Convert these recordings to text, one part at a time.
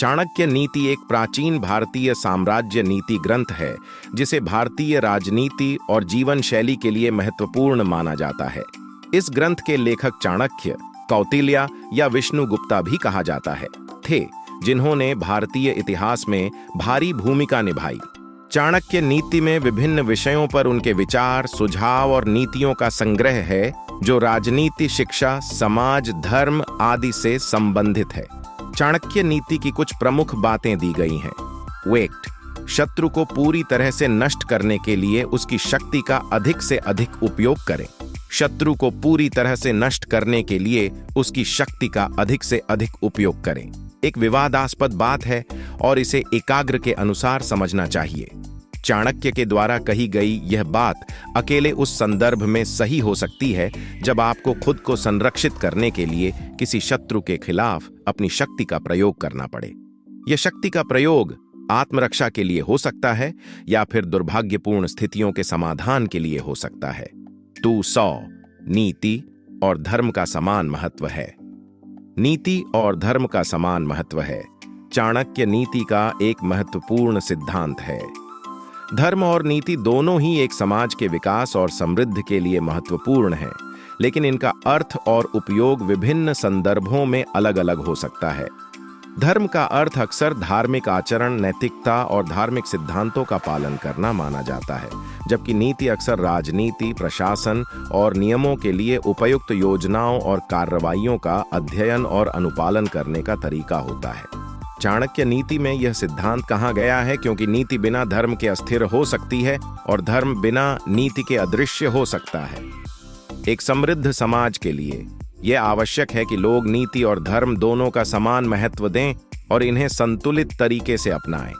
चाणक्य नीति एक प्राचीन भारतीय साम्राज्य नीति ग्रंथ है जिसे भारतीय राजनीति और जीवन शैली के लिए महत्वपूर्ण माना जाता है। इस ग्रंथ के लेखक चाणक्य, कौटिल्य या विष्णुगुप्ता भी कहा जाता है थे, जिन्होंने भारतीय इतिहास में भारी भूमिका निभाई। चाणक्य नीति में विभिन्न विषयों पर उनके विचार, सुझाव और नीतियों का संग्रह है जो राजनीति, शिक्षा, समाज, धर्म आदि से संबंधित है। चाणक्य नीति की कुछ प्रमुख बातें दी गई हैं। वेक्ट, शत्रु को पूरी तरह से नष्ट करने के लिए उसकी शक्ति का अधिक से अधिक उपयोग करें। शत्रु को पूरी तरह से नष्ट करने के लिए उसकी शक्ति का अधिक से अधिक उपयोग करें एक विवादास्पद बात है और इसे एकाग्र के अनुसार समझना चाहिए। चाणक्य के द्वारा कही गई यह बात अकेले उस संदर्भ में सही हो सकती है जब आपको खुद को संरक्षित करने के लिए किसी शत्रु के खिलाफ अपनी शक्ति का प्रयोग करना पड़े। यह शक्ति का प्रयोग आत्मरक्षा के लिए हो सकता है या फिर दुर्भाग्यपूर्ण स्थितियों के समाधान के लिए हो सकता है। 200 नीति और धर्म का समान महत्व है। नीति और धर्म का समान महत्व है चाणक्य नीति का एक महत्वपूर्ण सिद्धांत है। धर्म और नीति दोनों ही एक समाज के विकास और समृद्धि के लिए महत्वपूर्ण हैं, लेकिन इनका अर्थ और उपयोग विभिन्न संदर्भों में अलग-अलग हो सकता है। धर्म का अर्थ अक्सर धार्मिक आचरण, नैतिकता और धार्मिक सिद्धांतों का पालन करना माना जाता है, जबकि नीति अक्सर राजनीति, प्रशासन और नियमों के लिए उपयुक्त योजनाओं और कार्रवाइयों का अध्ययन और अनुपालन करने का तरीका होता है। चाणक्य नीति में यह सिद्धांत कहा गया है क्योंकि नीति बिना धर्म के अस्थिर हो सकती है और धर्म बिना नीति के अदृश्य हो सकता है। एक समृद्ध समाज के लिए यह आवश्यक है कि लोग नीति और धर्म दोनों का समान महत्व दें और इन्हें संतुलित तरीके से अपनाएं।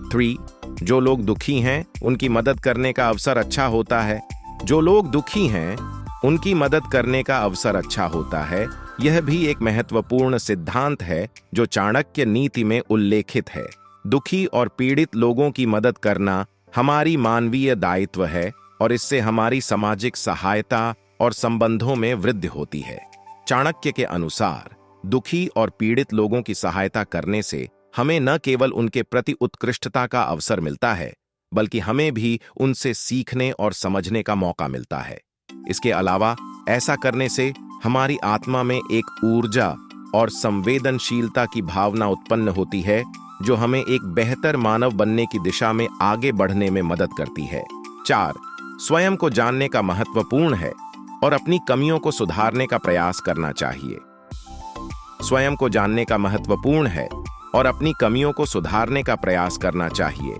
3. जो लोग दुखी हैं उनकी मदद करने का अवसर अच्छा होता है। जो लोग दुखी हैं उनकी मदद करने का अवसर अच्छा होता है। यह भी एक महत्वपूर्ण सिद्धांत है जो चाणक्य नीति में उल्लेखित है। दुखी और पीड़ित लोगों की मदद करना हमारी मानवीय दायित्व है और इससे हमारी सामाजिक सहायता और संबंधों में वृद्धि होती है। चाणक्य के अनुसार दुखी और पीड़ित लोगों की सहायता करने से हमें न केवल उनके प्रति उत्कृष्टता का अवसर मिलता है, बल्कि हमें भी उनसे सीखने और समझने का मौका मिलता है। इसके अलावा ऐसा करने से हमारी आत्मा में एक ऊर्जा और संवेदनशीलता की भावना उत्पन्न होती है जो हमें एक बेहतर मानव बनने की दिशा में आगे बढ़ने में मदद करती है। 4. स्वयं को जानने का महत्वपूर्ण है और अपनी कमियों को सुधारने का प्रयास करना चाहिए। स्वयं को जानने का महत्वपूर्ण है और अपनी कमियों को सुधारने का प्रयास करना चाहिए।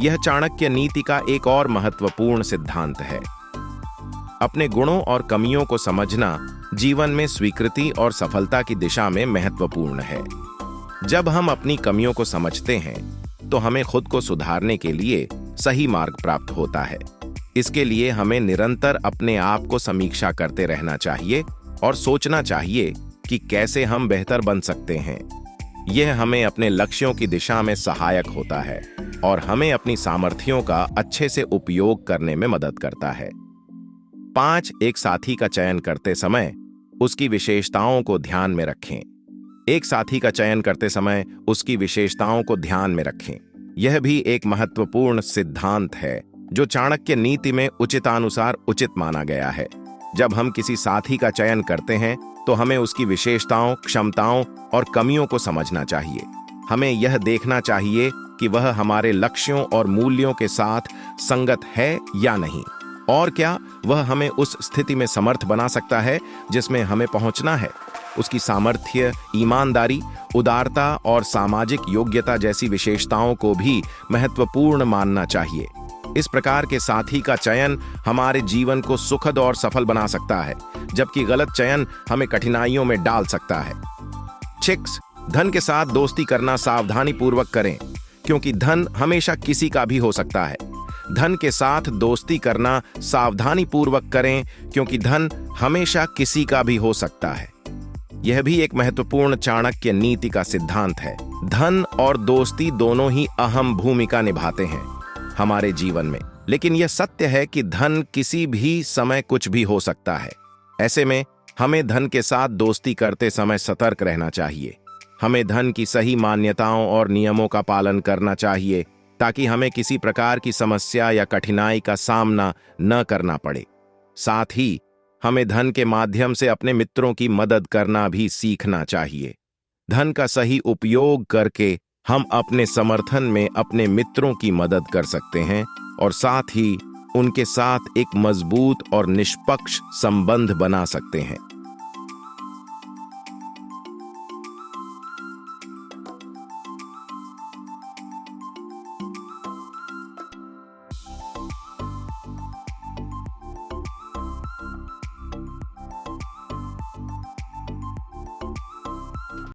यह चाणक्य नीति का एक और महत्वपूर्ण सिद्धांत है। अपने गुणों और कमियों को समझना जीवन में स्वीकृति और सफलता की दिशा में महत्वपूर्ण है। जब हम अपनी कमियों को समझते हैं तो हमें खुद को सुधारने के लिए सही मार्ग प्राप्त होता है। इसके लिए हमें निरंतर अपने आप को समीक्षा करते रहना चाहिए और सोचना चाहिए कि कैसे हम बेहतर बन सकते हैं। यह हमें अपने लक्ष्यों की दिशा में सहायक होता है और हमें अपनी सामर्थ्यों का अच्छे से उपयोग करने में मदद करता है। 5. एक साथी का चयन करते समय उसकी विशेषताओं को ध्यान में रखें। एक साथी का चयन करते समय उसकी विशेषताओं को ध्यान में रखें। यह भी एक महत्वपूर्ण सिद्धांत है जो चाणक्य नीति में उचितानुसार उचित माना गया है। जब हम किसी साथी का चयन करते हैं तो हमें उसकी विशेषताओं, क्षमताओं और कमियों को समझना चाहिए। हमें यह देखना चाहिए कि वह हमारे लक्ष्यों और मूल्यों के साथ संगत है या नहीं, और क्या वह हमें उस स्थिति में समर्थ बना सकता है जिसमें हमें पहुंचना है। उसकी सामर्थ्य, ईमानदारी, उदारता और सामाजिक योग्यता जैसी विशेषताओं को भी महत्वपूर्ण मानना चाहिए। इस प्रकार के साथी का चयन हमारे जीवन को सुखद और सफल बना सकता है, जबकि गलत चयन हमें कठिनाइयों में डाल सकता है। 6. धन के साथ दोस्ती करना सावधानी पूर्वक करें, क्योंकि धन हमेशा किसी का भी हो सकता है। धन के साथ दोस्ती करना सावधानी पूर्वक करें, क्योंकि धन हमेशा किसी का भी हो सकता है। यह भी एक महत्वपूर्ण चाणक्य नीति का सिद्धांत है। धन और दोस्ती दोनों ही अहम भूमिका निभाते हैं हमारे जीवन में, लेकिन यह सत्य है कि धन किसी भी समय कुछ भी हो सकता है। ऐसे में हमें धन के साथ दोस्ती करते समय सतर्क रहना चाहिए। हमें धन की सही मान्यताओं और नियमों का पालन करना चाहिए ताकि हमें किसी प्रकार की समस्या या कठिनाई का सामना न करना पड़े। साथ ही हमें धन के माध्यम से अपने मित्रों की मदद करना भी सीखना चाहिए। धन का सही उपयोग करके हम अपने समर्थन में अपने मित्रों की मदद कर सकते हैं और साथ ही उनके साथ एक मजबूत और निष्पक्ष संबंध बना सकते हैं।